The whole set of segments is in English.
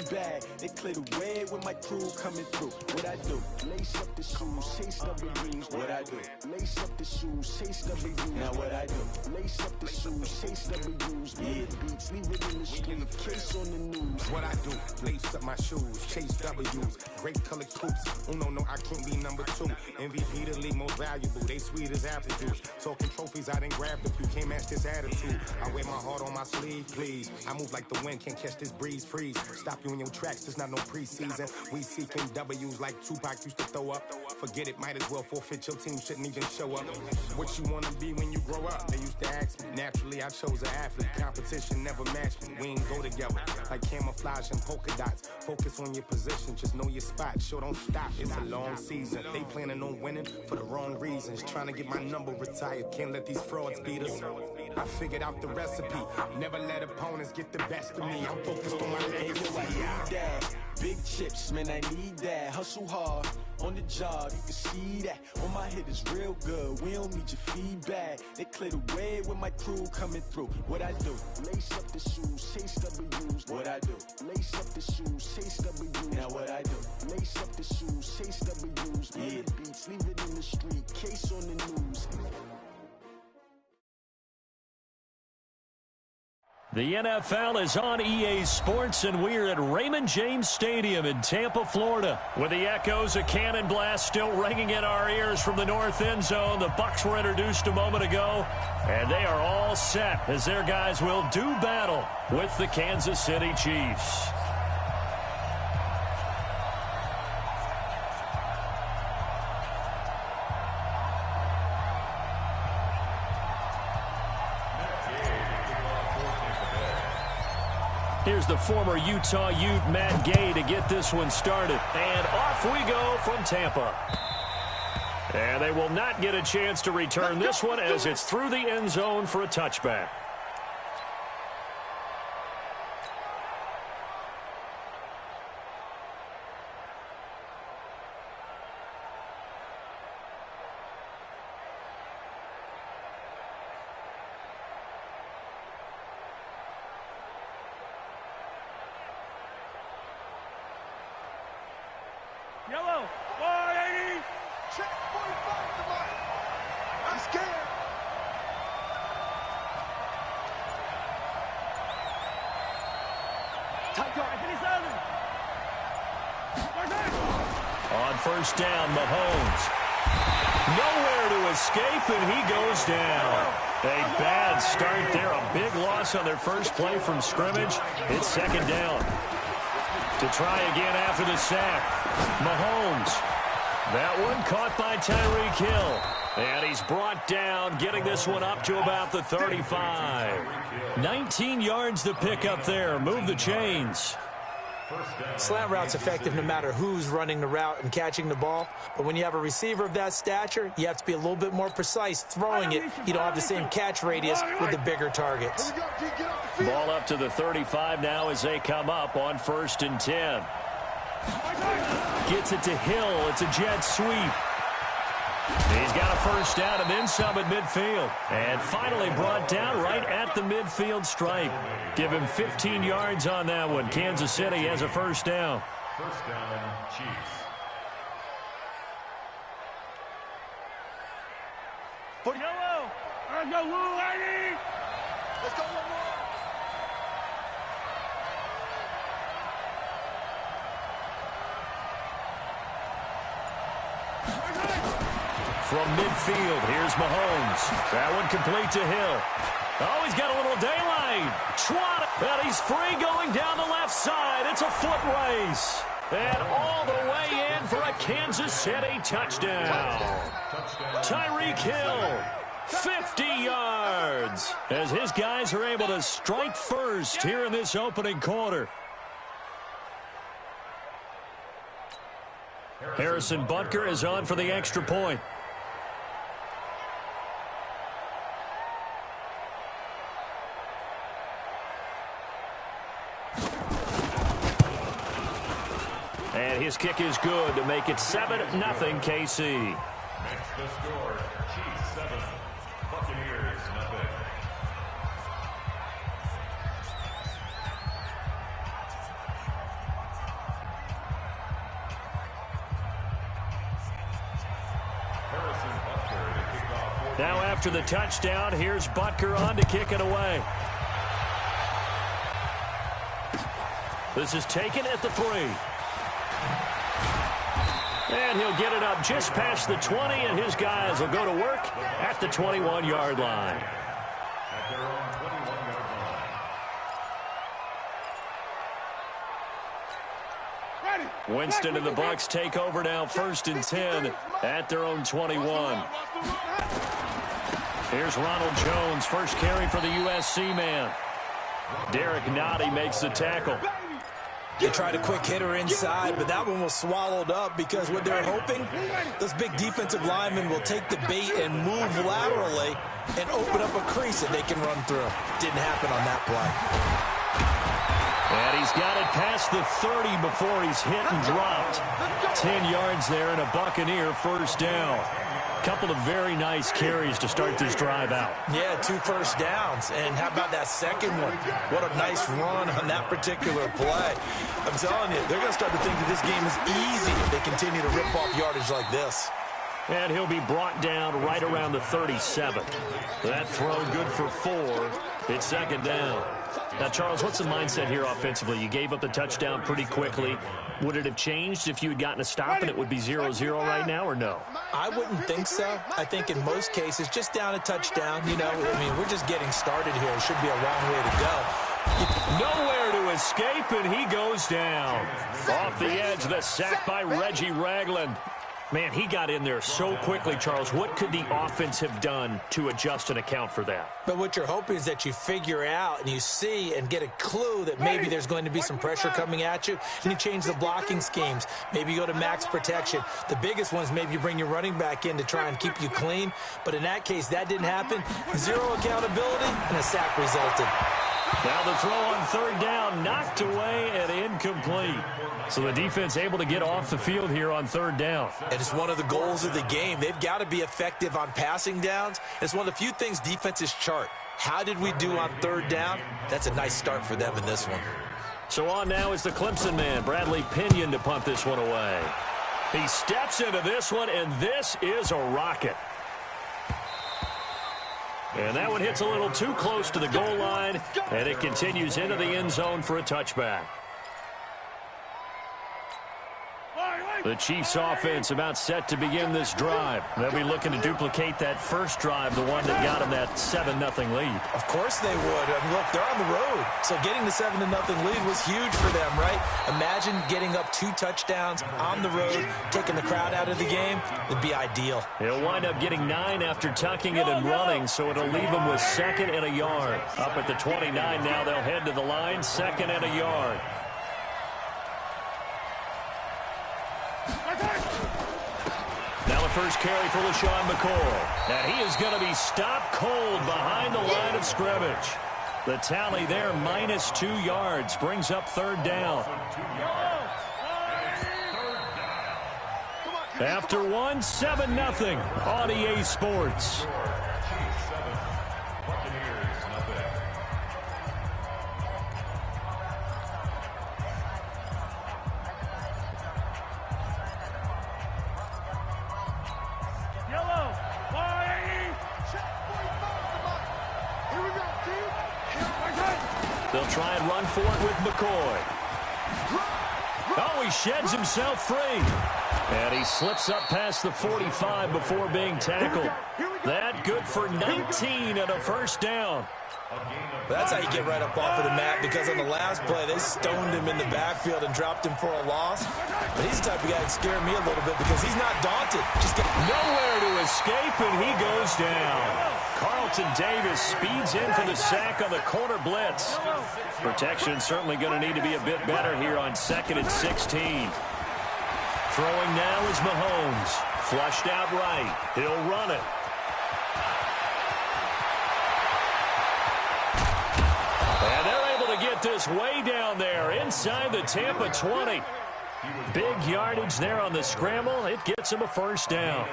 feedback. They clear the way when my crew coming through. What I do? Lace up the shoes, chase W's. What I do? Lace up the shoes, chase W's. Now what I do? Lace up the shoes, chase W's. Yeah, beats, leave it in the street, case on the news. What I do? Lace up my shoes, chase W's. Great colored coops. No, I can't be number 2. MVP the league most valuable. They sweet as apple juice. Talking trophies, I didn't grab the few. Can't match this attitude. I wear my heart on my sleeve, please. I move like the wind, can't catch this breeze. Freeze. Stop you in your tracks. There's not no preseason. We seeking W's like Tupac used to throw up. Forget it, might as well forfeit. Your team shouldn't even show up. What you wanna be when you grow up? They used to ask me. Naturally, I chose an athlete. Competition never matched me. We ain't go together like camouflage and polka dots. Focus on your position, just know your spot. Sure, don't stop. It's a long season. They planning on winning for the wrong reasons. Trying to get my number retired. Can't let these frauds beat us. I figured out the recipe. Never let opponents get the best of me. I'm focused on my legacy. Big chips, man, I need that. Hustle hard on the job, you can see that. On my hit is real good. We don't need your feedback. They clear the way when my crew coming through. What I do? Lace up the shoes, chase W's. What I do? Lace up the shoes, chase W's. Now what I do? Lace up the shoes, chase W's. Yeah, beats, leave it in the street, case on the news. The NFL is on EA Sports, and we're at Raymond James Stadium in Tampa, Florida. With the echoes of cannon blast still ringing in our ears from the north end zone, the Bucs were introduced a moment ago, and they are all set as their guys will do battle with the Kansas City Chiefs. Here's the former Utah Ute, Matt Gay, to get this one started. And off we go from Tampa. And they will not get a chance to return this one as it's through the end zone for a touchback. Yellow, 180, check 45 to Mike. I'm scared. Tight guard, 57. On first down, Mahomes. Nowhere to escape, and he goes down. A bad start there. A big loss on their first play from scrimmage. It's second down. To try again after the sack. Mahomes. That one caught by Tyreek Hill. And he's brought down, getting this one up to about the 35. 19 yards to pick up there. Move the chains. Slant route's effective no matter who's running the route and catching the ball. But when you have a receiver of that stature, you have to be a little bit more precise throwing it. You don't have the same catch radius with the bigger targets. Ball up to the 35 now as they come up on 1st and 10. Gets it to Hill. It's a jet sweep. He's got a first down and then some at midfield. And finally brought down right at the midfield stripe. Give him 15 yards on that one. Kansas City has a first down. First down, Chiefs. Yellow, let's go, lady. Let's go, one more. From midfield, here's Mahomes. That one complete to Hill. Oh, he's got a little daylight. Trot, and he's free going down the left side. It's a foot race. And all the way in for a Kansas City touchdown. Tyreek Hill, 50 yards, as his guys are able to strike first here in this opening quarter. Harrison Butker is on for the extra point. And his kick is good to make it 7-0 KC. Next the score, Chiefs 7, Buccaneers 0. Now after the touchdown, here's Butker on to kick it away. This is taken at the 3. And he'll get it up just past the 20, and his guys will go to work at the 21-yard line. Winston and the Bucs take over now, 1st and 10 at their own 21. Here's Ronald Jones, first carry for the USC man. Derek Nottie makes the tackle. They tried a quick hitter inside, but that one was swallowed up because what they're hoping, those big defensive linemen will take the bait and move laterally and open up a crease that they can run through. Didn't happen on that play. And he's got it past the 30 before he's hit and dropped. 10 yards there and a Buccaneer first down. Couple of very nice carries to start this drive out. Yeah, 2 first downs. And how about that second one? What a nice run on that particular play. I'm telling you, they're going to start to think that this game is easy if they continue to rip off yardage like this. And he'll be brought down right around the 37. That throw good for 4. It's 2nd down. Now, Charles, what's the mindset here offensively? You gave up the touchdown pretty quickly. Would it have changed if you had gotten a stop and it would be 0-0 right now, or no? I wouldn't think so. I think in most cases, just down a touchdown, you know, I mean, we're just getting started here. It should be a long way to go. Nowhere to escape, and he goes down. Off the edge, the sack by Reggie Ragland. Man, he got in there so quickly, Charles. What could the offense have done to adjust and account for that? But what you're hoping is that you figure out and you see and get a clue that maybe there's going to be some pressure coming at you, and you change the blocking schemes. Maybe you go to max protection. The biggest one is maybe you bring your running back in to try and keep you clean. But in that case, that didn't happen. 0 accountability, and a sack resulted. Now the throw on 3rd down, knocked away and incomplete. So the defense able to get off the field here on 3rd down. And it's one of the goals of the game. They've got to be effective on passing downs. It's one of the few things defenses chart. How did we do on 3rd down? That's a nice start for them in this one. So on now is the Clemson man, Bradley Pinion, to punt this one away. He steps into this one, and this is a rocket. And that one hits a little too close to the goal line, and it continues into the end zone for a touchback. The Chiefs offense about set to begin this drive. They'll be looking to duplicate that first drive, the one that got them that 7-0 lead. Of course they would. I mean, look, they're on the road. So getting the 7-0 lead was huge for them, right? Imagine getting up 2 touchdowns on the road, taking the crowd out of the game. It'd be ideal. He'll wind up getting 9 after tucking it and running, so it'll leave them with 2nd and a yard. Up at the 29 now, they'll head to the line, 2nd and a yard. Now the first carry for LaShawn McCoy. And he is going to be stopped cold behind the line of scrimmage. The tally there, -2 yards, brings up 3rd down. After one, 7-0 on EA Sports. They'll try and run for it with McCoy. Oh, he sheds himself free. And he slips up past the 45 before being tackled. That good for 19 and a first down. That's how you get right up off of the mat, because on the last play, they stoned him in the backfield and dropped him for a loss. But he's the type of guy that scared me a little bit because he's not daunted. Just get nowhere to escape, and he goes down. Carlton Davis speeds in for the sack on the corner blitz. Protection certainly going to need to be a bit better here on 2nd and 16. Throwing now is Mahomes. Flushed out right. He'll run it. And they're able to get this way down there inside the Tampa 20. Big yardage there on the scramble. It gets him a first down.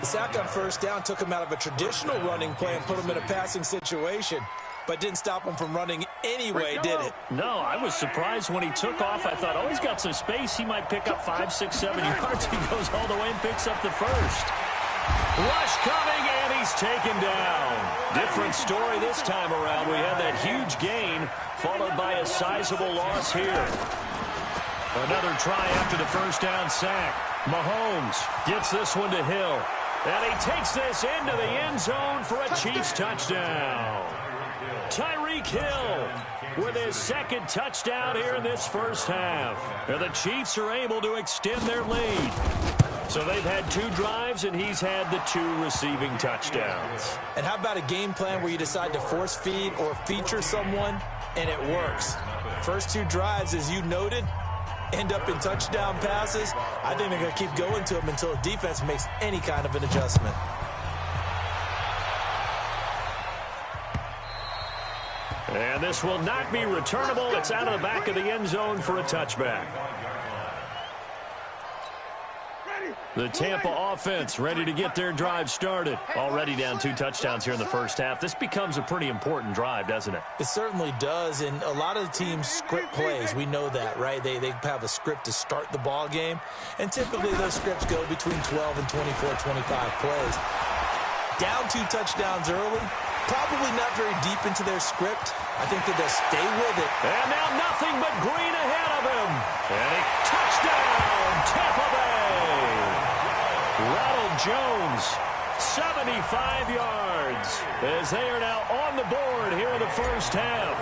The sack on first down took him out of a traditional running play and put him in a passing situation, but didn't stop him from running anyway, did it? No, I was surprised when he took off. I thought, oh, he's got some space. He might pick up 5, 6, 7 yards. He goes all the way and picks up the first. Rush coming, and he he's taken down. Different story this time around. We had that huge gain, followed by a sizable loss here. Another try after the first down sack. Mahomes gets this one to Hill. And he takes this into the end zone for a Chiefs touchdown. Tyreek Hill with his second touchdown here in this first half. And the Chiefs are able to extend their lead. So they've had 2 drives, and he's had the 2 receiving touchdowns. And how about a game plan where you decide to force feed or feature someone, and it works? First 2 drives, as you noted, end up in touchdown passes. I think they're going to keep going to them until the defense makes any kind of an adjustment. And this will not be returnable. It's out of the back of the end zone for a touchback. The Tampa offense ready to get their drive started. Already down 2 touchdowns here in the first half. This becomes a pretty important drive, doesn't it? It certainly does, and a lot of the teams script plays. We know that, right? They have a script to start the ball game, and typically those scripts go between 12 and 24, 25 plays. Down 2 touchdowns early, probably not very deep into their script. I think that they'll stay with it. And now nothing but green ahead of him. And a touchdown, Tampa Bay. Ronald Jones, 75 yards, as they are now on the board here in the first half.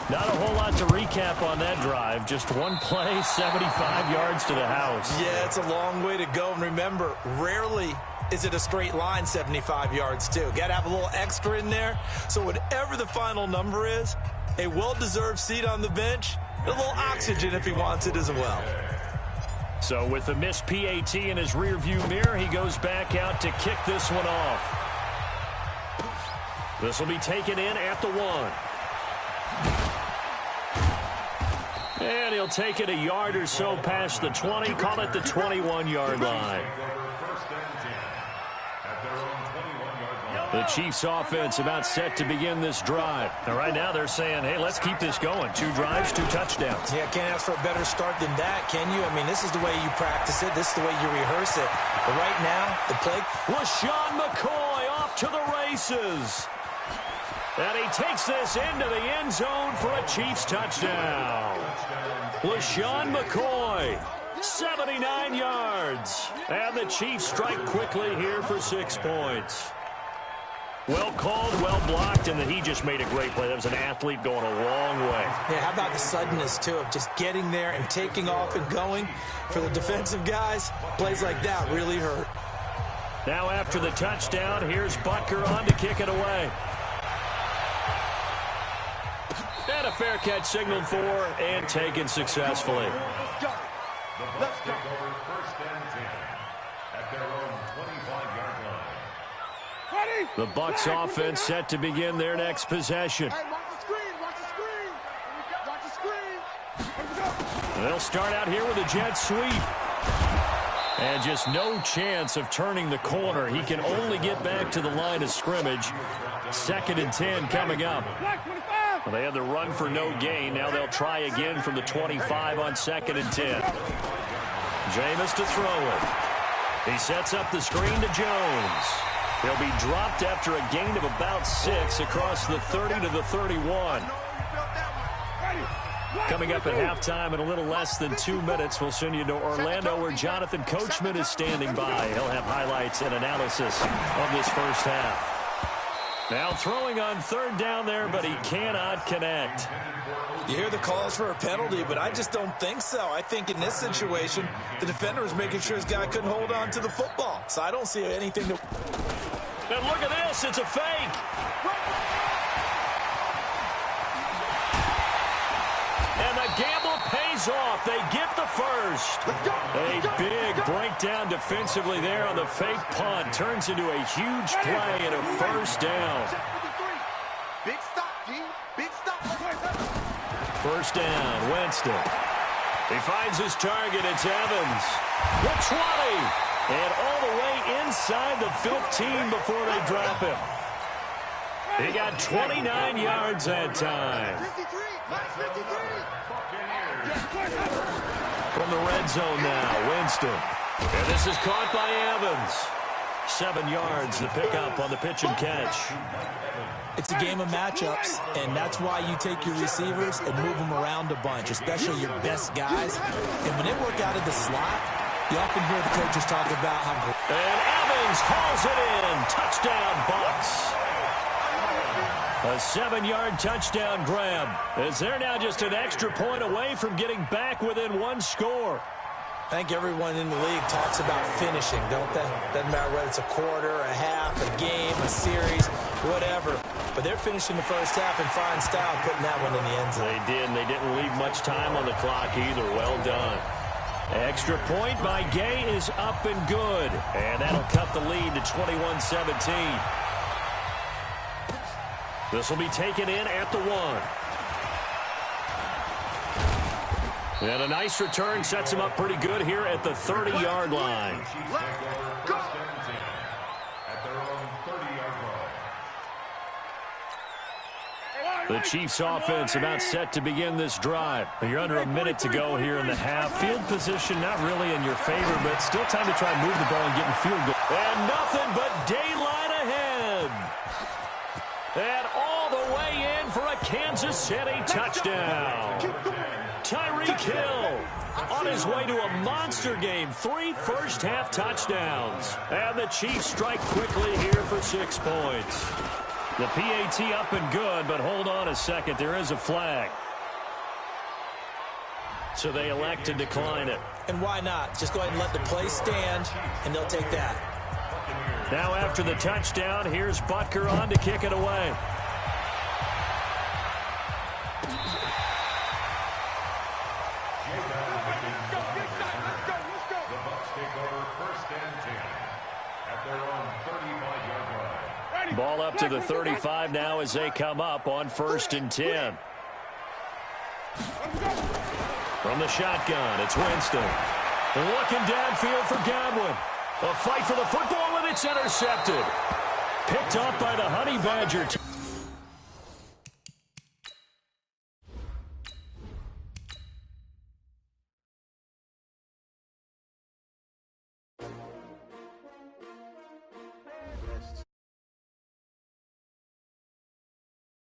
Not a whole lot to recap on that drive. Just one play, 75 yards to the house. Yeah, it's a long way to go. And remember, rarely is it a straight line 75 yards, too. Got to have a little extra in there. So whatever the final number is, a well-deserved seat on the bench, a little oxygen if he wants it as well. So with the missed PAT in his rearview mirror, he goes back out to kick this one off. This will be taken in at the 1. And he'll take it a yard or so past the 20, call it the 21-yard line. The Chiefs offense about set to begin this drive. Now, right now they're saying, hey, let's keep this going. 2 drives, 2 touchdowns. Yeah, can't ask for a better start than that, can you? I mean, this is the way you practice it. This is the way you rehearse it. But right now, the play. LaShawn McCoy off to the races. And he takes this into the end zone for a Chiefs touchdown. LaShawn McCoy, 79 yards. And the Chiefs strike quickly here for 6 points. Well called, well blocked, and then he just made a great play. That was an athlete going a long way. Yeah, how about the suddenness, too, of just getting there and taking off and going? For the defensive guys, plays like that really hurt. Now after the touchdown, here's Butker on to kick it away. And a fair catch signaled for and taken successfully. Let's go. The Bucs take over first and 10 at their own 25-yard line. The Bucs offense set to begin their next possession. Hey, watch the screen, watch the screen. Watch the screen. They'll start out here with a jet sweep. And just no chance of turning the corner. He can only get back to the line of scrimmage. 2nd and 10 coming up. Well, they had the run for no gain. Now they'll try again from the 25 on 2nd and 10. Jameis to throw it. He sets up the screen to Jones. He'll be dropped after a gain of about 6 across the 30 to the 31. Coming up at halftime in a little less than 2 minutes, we'll send you to Orlando where Jonathan Coachman is standing by. He'll have highlights and analysis of this first half. Now throwing on 3rd down there, but he cannot connect. You hear the calls for a penalty, but I just don't think so. I think in this situation, the defender was making sure his guy couldn't hold on to the football. So I don't see anything to... And look at this, it's a fake. And the gamble pays off. They get the first. A big breakdown defensively there on the fake punt. Turns into a huge play and a first down. Big stop, G. Big stop. First down, Winston. He finds his target. It's Evans. The 20. And all the way inside the 15 before they drop him. He got 29 yards that time. 53. From the red zone now, Winston. And this is caught by Evans. 7 yards, the pickup on the pitch and catch. It's a game of matchups, and that's why you take your receivers and move them around a bunch, especially your best guys. And when they work out of the slot, you often hear the coaches talk about how... And Evans hauls it in. Touchdown, Bucs. A 7-yard touchdown grab, as they're now just an extra point away from getting back within 1 score. I think everyone in the league talks about finishing, don't they? Doesn't matter whether it's a quarter, a half, a game, a series, whatever. But they're finishing the first half in fine style, putting that one in the end zone. They did, and they didn't leave much time on the clock either. Well done. Extra point by Gay is up and good. And that'll cut the lead to 21-17. This will be taken in at the 1. And a nice return sets him up pretty good here at the 30-yard line. The Chiefs offense about set to begin this drive. You're under a minute to go here in the half. Field position not really in your favor, but still time to try and move the ball and get in field goal. And nothing but daylight ahead. And all the way in for a Kansas City touchdown. Tyreek Hill on his way to a monster game. 3 first-half touchdowns. And the Chiefs strike quickly here for 6 points. The PAT up and good, but hold on a second. There is a flag. So they elect to decline it. And why not? Just go ahead and let the play stand, and they'll take that. Now after the touchdown, here's Butker on to kick it away. The Bucs take over 1st and 10 at their own 35-yard line. Ball up to the 35 now as they come up on 1st and 10. From the shotgun, it's Winston. Looking downfield for Godwin. A fight for the football, and it's intercepted. Picked off by the Honey Badger.